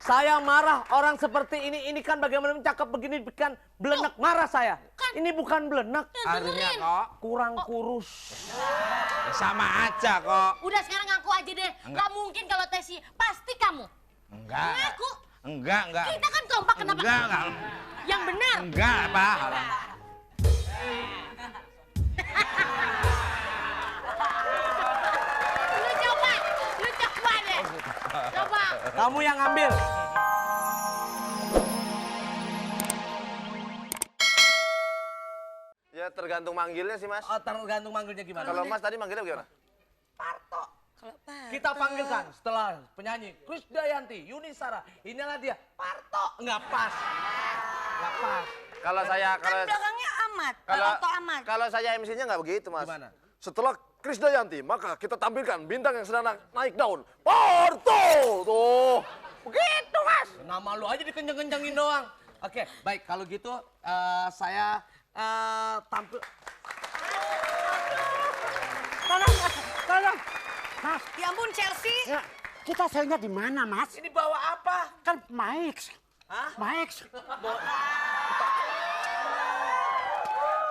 Saya marah orang seperti ini kan bagaimana cakep begini kan belenek marah saya. Ini bukan belenek. Akhirnya kok Kurang kurus. ya sama aja kok. Udah sekarang ngaku aja deh. Gak mungkin kalau Tesi, pasti kamu. Enggak. Ngaku. Enggak. Kita kan kompak kenapa? Enggak. Yang benar. Enggak, Pak. Lu coba deh. Coba. Kamu yang ambil. Ya tergantung manggilnya sih Mas. Oh, tergantung manggilnya gimana. Kalau Mas tadi manggilnya gimana? Parto. Kalau Pak. Kita panggilkan setelah penyanyi Krisdayanti, Yuni Sara. Inilah dia. Parto. Nggak pas. Nggak pas. Kalau saya Kan belakangnya amat. kalau Atau amat. kalau saya MC-nya nggak begitu Mas. Gimana? Setelah Krisdayanti, maka kita tampilkan bintang yang sedang naik daun. Parto! Tuh. Begitu Mas. Nama lu aja dikenceng-kencengin doang. Oke, baik kalau gitu saya tampil. Tolong, Mas. Ya ampun Chelsea. Ya, kita sayangnya di mana, Mas? Ini bawa apa? Kan Mike. Hah? Mike.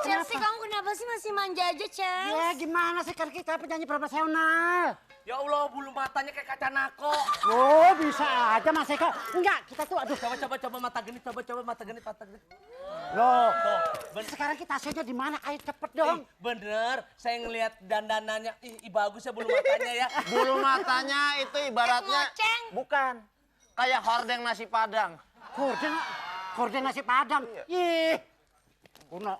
Chelsea kamu kenapa sih masih manja aja, Chelsea? Ya gimana sih kan kita penyanyi profesional. Ya Allah, bulu matanya kayak kaca nako. Oh bisa aja Mas Eko. Enggak, kita tuh aduh. Coba mata genit, coba mata genit. Loh, sekarang kita sayangnya di mana? Ayo cepet dong. Bener, saya ngelihat dandanannya, bagus ya bulu matanya ya. Bulu matanya itu ibaratnya Moceng. bukan kayak hordeng nasi padang. Korden nasi padang. Ih, kuno.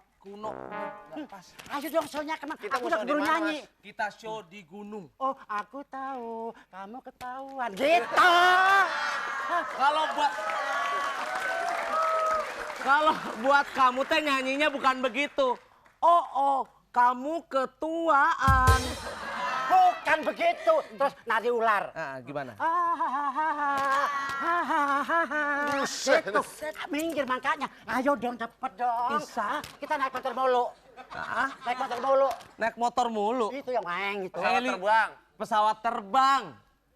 Pas. Ayo dong, soalnya kemana? Kita Aku mau udah show di keburu mana, nyanyi. Kita show di gunung. Oh, aku tahu, kamu ketahuan. Gitu. Kalau buat kamu teh nyanyinya bukan begitu. Oh, kamu ketuaan. Bukan begitu. Terus nari ular. Nah, gimana? Gitu. Minggir makanya. Ayo dong cepet dong. Bisa. Kita naik motor mulu. Ah, Naik motor mulu. naik motor mulu. Itu yang main itu. Pesawat terbang. Pesawat terbang.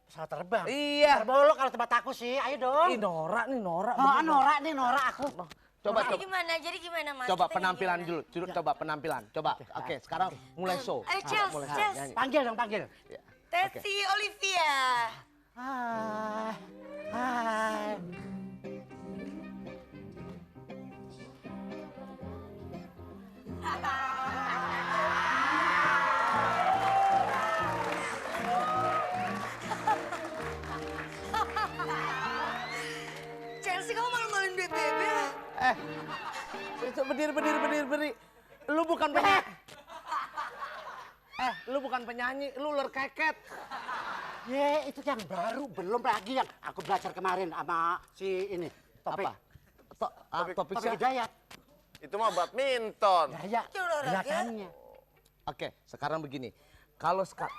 Pesawat terbang. Iya. Motor mulu kalau tempat aku sih. Ayo dong. Ih, Nora. Oh, Nora aku. Coba. Jadi gimana Mas? Coba Kita penampilan gimana? dulu. Coba penampilan. Coba. Oke, sekarang mulai show. Ayo Chelsea, Mulai Chelsea. nyanyi. Panggil dong, panggil. Ya. Tesi Olivia. Hai. Chelsea kamu malu-maluin bebe. Berdiri. Lu bukan penyanyi. Lu bukan penyanyi, lu ular keket. Ye, itu yang baru, belum lagi yang aku belajar kemarin sama si ini. Topik. Apa? Topik Topik siapa? Hidayat. Itu mah badminton. Gaya, Itu olahraga. gerakannya. Oke, sekarang begini. Kalau sekarang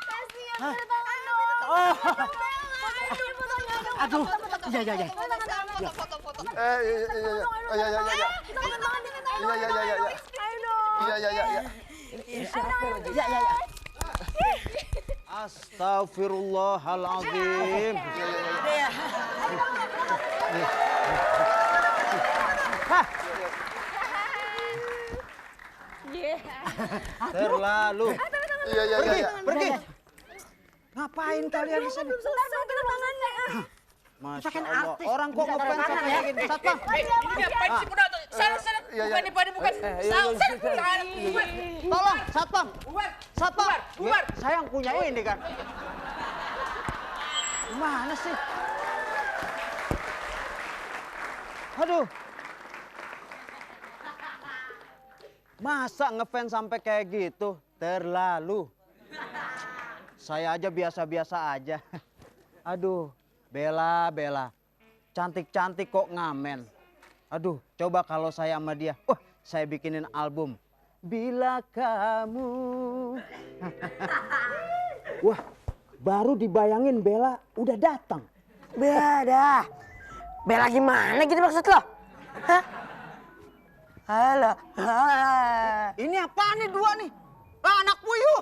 Tesi yang tangan dong. Oh, Aduh. iya. Iya. Iya. Astagfirullahaladzim. Terlalu. Iya. Pergi. Ngapain kalian di sini? Masya Kan Allah. artis. Orang kok Bisa ngefans tangan sampai ya. kayak gini. Satpam. Ini ngapain sih kuda tuh? Sana. Bukan. Tolong, Satpam. Satpam. Bubar. Saya yang punya ini kan. Gimana sih? Aduh. Masa ngefans sampai kayak gitu? Terlalu. Saya aja biasa-biasa aja. Aduh, Bella. Cantik-cantik kok ngamen. Aduh, coba kalau saya sama dia. Wah, saya bikinin album. Bila kamu. Wah, baru dibayangin Bella udah datang. Beda. Bela gimana gitu maksud lo? Hah? Halo. Ini apaan nih dua nih? Ah, anak puyuh.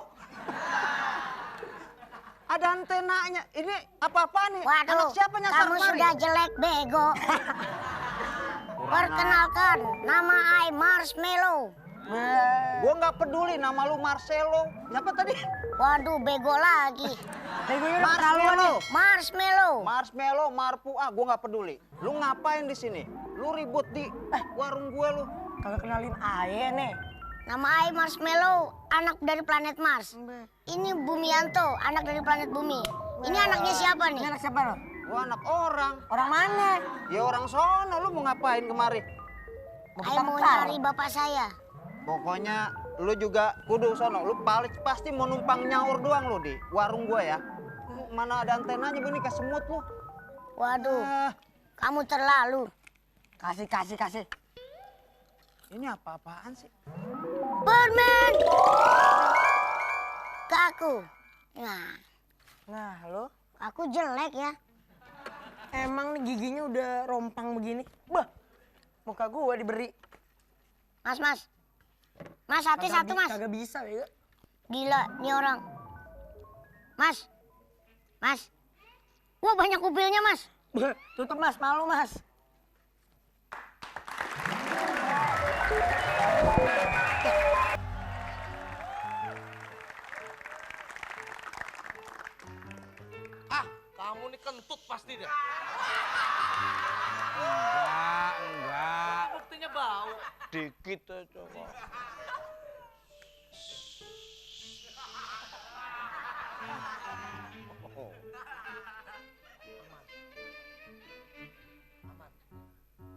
ada antenanya. Ini apa-apaan nih? Waduh, Anak siapa nyasar kamu kemari? sudah jelek bego. Perkenalkan, nama I Marshmallow. Gua nggak peduli nama lu Marcelo. Siapa tadi? Waduh, bego lagi. Marshmallow. Marshmallow. Marshmallow, Marpu, gua nggak peduli. Lu ngapain di sini? Lu ribut di warung gua lu. Kagak kenalin Aye nih. Nama I Marshmallow, anak dari planet Mars. Ini Bumianto, anak dari planet Bumi. Ini anaknya siapa nih? Ini anak siapa lo? Gua anak orang. Orang mana? Ya orang sono, lu mau ngapain kemari? I mau nyari bapak saya. Pokoknya lu juga kudu sono. Lu pasti mau numpang nyaur doang lu di warung gua ya. Mana ada antenanya bunyi kayak semut lu. Waduh, kamu terlalu. Kasih. Ini apa-apaan sih? Permen. Ke aku. Nah, lo Aku jelek ya. emang nih giginya udah rompang begini. Bah, muka gua diberi. Mas. Mas, satu mas. Kagak bisa ya. Gila, nih orang. Mas. Wah, banyak kupilnya mas. Tutup mas, malu mas. Kamu nih kentut pasti deh. Enggak. Buktinya bau. Dikit aja kok.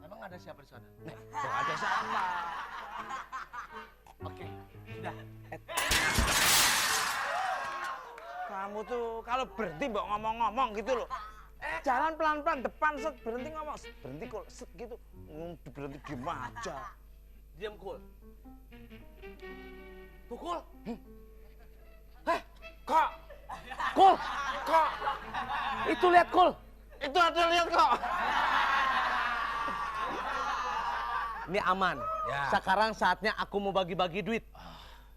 Emang ada siapa di sana? Tuh ada siapa? Oke, sudah. Kamu tuh kalau berhenti mbok ngomong-ngomong gitu loh. Jalan pelan-pelan depan set berhenti ngomong. Berhenti kok set gitu. Berhenti diem aja. Diam, Kul. Kul. Kok? Kul. Itu lihat, Kul. Itu ada lihat kok. Ini aman. Ya. Sekarang saatnya aku mau bagi-bagi duit.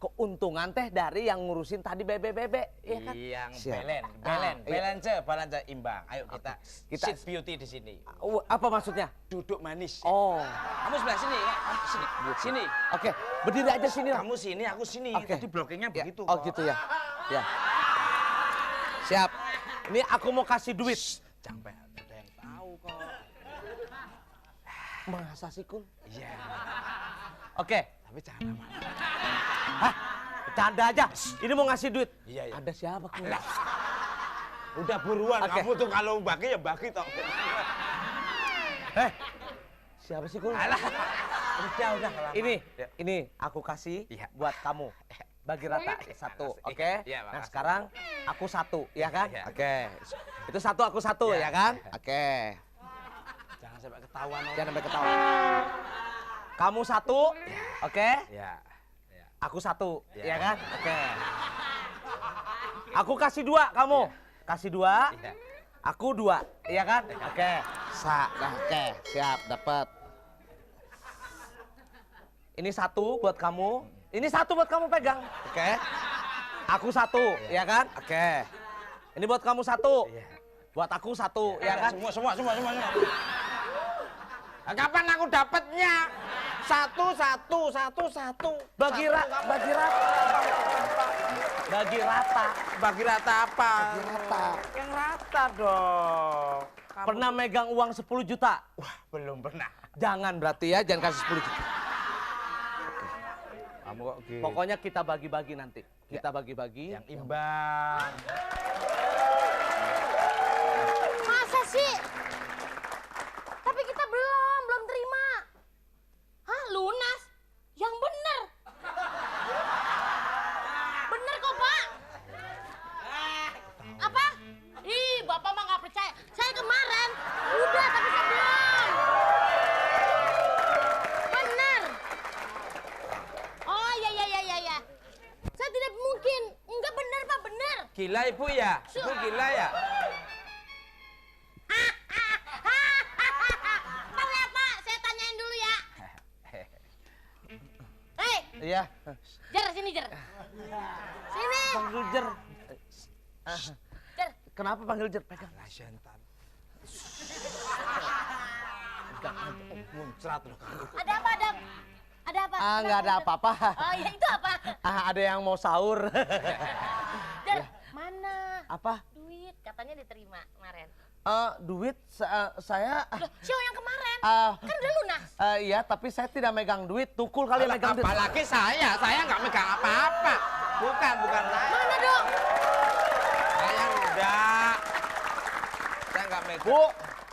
Keuntungan teh dari yang ngurusin tadi bebe-bebe, ya kan? Yang Siap. balance imbang. Ayo kita sit beauty di sini. Apa maksudnya? Duduk manis. Oh, Kamu sebelah sini ya. Kamu sini. Sini. oke. Berdiri aja sini lah. Kamu sini, aku sini. Oke. Tadi blockingnya Ya, begitu. oh kok. gitu ya. Ya. Siap. Ini aku mau kasih duit. Sampai ada yang tahu kok. Masa sih, Kul? Iya. Oke. Tapi cara mana? Hah? Bercanda aja. Ini mau ngasih duit. Iya, iya. Ada siapa, Kul? Udah buruan. Oke. Kamu tuh kalau bagi ya bagi toh. Siapa sih, Kul? Alah. Udah. Ini aku kasih Iya. buat kamu. Bagi rata satu, makasih. oke? Iya, Nah makasih. sekarang aku satu, ya kan? Iya. Oke. Itu satu aku satu, Iya. ya kan? Oke. Jangan sampai ketahuan. Jangan sampai ketawa. Kamu satu, oke? Ya. Aku satu, Iya. ya kan? Oke. Aku kasih dua kamu. Kasih dua. Iya. Aku dua, iya kan? Oke. Oke, siap, dapat. Ini satu buat kamu. Ini satu buat kamu pegang. Oke. Aku satu, ya kan? Oke. Ini buat kamu satu. Iya. Buat aku satu, ya kan? Semua. Nah, kapan aku dapatnya? Satu. Bagi rata. Bagi rata. Bagi rata apa? Bagi rata. Yang rata dong. Pernah megang uang 10 juta? Wah, belum pernah. Jangan berarti ya, jangan kasih 10 juta. Kamu kok gitu? Pokoknya kita bagi-bagi nanti. Kita bagi-bagi. Yang imbang. Masa sih? Tapi kita belum terima. Hah, lunas? Yang bener. Bener kok, Pak. Apa? Ih, Bapak mah nggak percaya. Saya kemarin udah, tapi saya belum. Bener. Oh, ya. Saya tidak mungkin. Enggak bener, Pak, bener. Gila ibu ya? Ibu gila ya? Tahu ya, Pak? Saya tanyain dulu ya. Hei, Iya. Jer, sini, Jer. Sini. Bang Rujer. Kenapa panggil Jer? Pegang. Jantan. Muncrat loh kamu. Ada apa, Adam? Ada apa? Nggak ada apa-apa. Oh ya itu apa? Ada yang mau sahur. Jar, mana? Apa? Duit katanya diterima kemarin. Duit saya... Loh, Sio yang kemarin. Kan udah lunas. Iya, tapi saya tidak megang duit. Tukul kali yang megang duit. Apalagi saya nggak megang apa-apa. Bukan saya. Mana dong? Saya enggak. Saya nggak megang. Bu,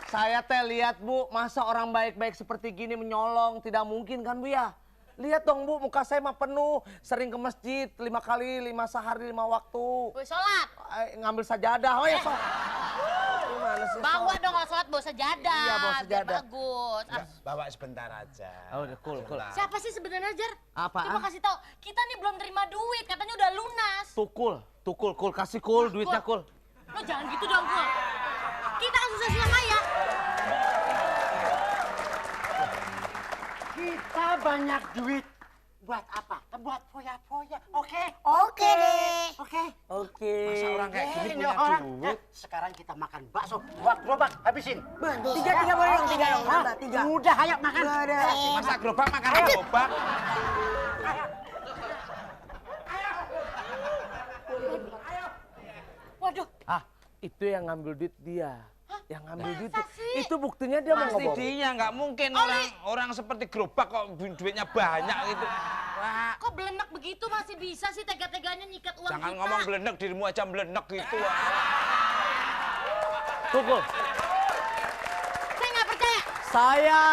saya teh lihat Bu, masa orang baik-baik seperti gini menyolong, tidak mungkin kan Bu ya? Lihat dong Bu, muka saya mah penuh, sering ke masjid 5 kali, 5 sehari, 5 waktu. Gue sholat. Ngambil sajadah, oh ya sholat. Gimana sih? Bawa dong kalau sholat bawa sejadah. Iya, bawa biar sejadah. bagus. Bawa sebentar aja. Oh, udah cool. Siapa sih sebenarnya Jar? Apaan? Coba kasih tahu. Kita nih belum terima duit, katanya udah lunas. Tukul, kasih kul, duitnya kul. Lo jangan gitu dong, Kul. Kita kan susah-susah kaya. Kita banyak duit. Buat apa? Buat foya-foya. Oke? Oke deh. Oke. Oke. Masa orang kayak gini Ini punya orang. duit? Sekarang kita makan bakso. Buat gerobak, habisin. Tiga boleh dong, tiga dong. Coba, tiga. Udah, ayo makan. Nggak ada. Masa gerobak makan gerobak? Waduh, Itu yang ngambil duit dia. Yang ngambil duit masa sih? itu buktinya dia mau Pasti ngebohong. dia nggak mungkin orang seperti gerobak kok duitnya banyak gitu. Wah, kok belenak begitu masih bisa sih tega-teganya nyikat uang jangan kita? ngomong belenek, dirimu aja belenek gitu. Wah. Tukul. Saya nggak percaya.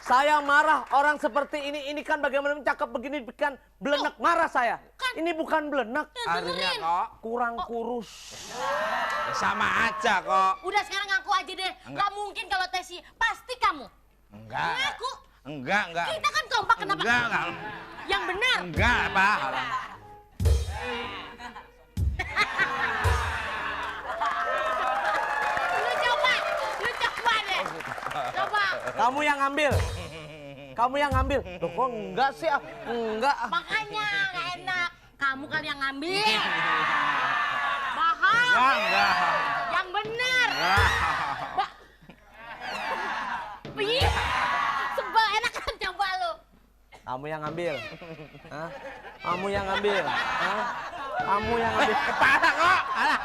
Saya marah orang seperti ini kan bagaimana cakep begini kan belenek marah saya. Ini bukan belenek. Akhirnya kok Kurang kurus. ya sama aja kok. Udah sekarang ngaku aja deh. Nggak mungkin kalau Tesi. Pasti kamu. Enggak. Ngaku. Enggak. Kita kan kompak kenapa? Enggak. Yang benar. Enggak, Pak. Lu coba deh. Coba. Kamu yang ngambil. Loh kok enggak sih? Enggak. Makanya nggak enak. Kamu kan yang ngambil. Bahal. Enggak. Yang benar. Ih, sebel enak kan coba lu. Kamu yang ngambil. Hah? Kamu yang ngambil. Hah? Kamu yang ngambil. Parah kok. Alah.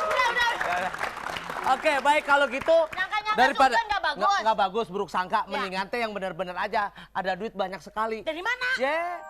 Udah. Oke, baik kalau gitu. Nyangka-nyangka Daripada suka nggak bagus. nggak bagus buruk sangka, Ya. mendingan teh yang benar-benar aja. Ada duit banyak sekali. Dari mana? Ya,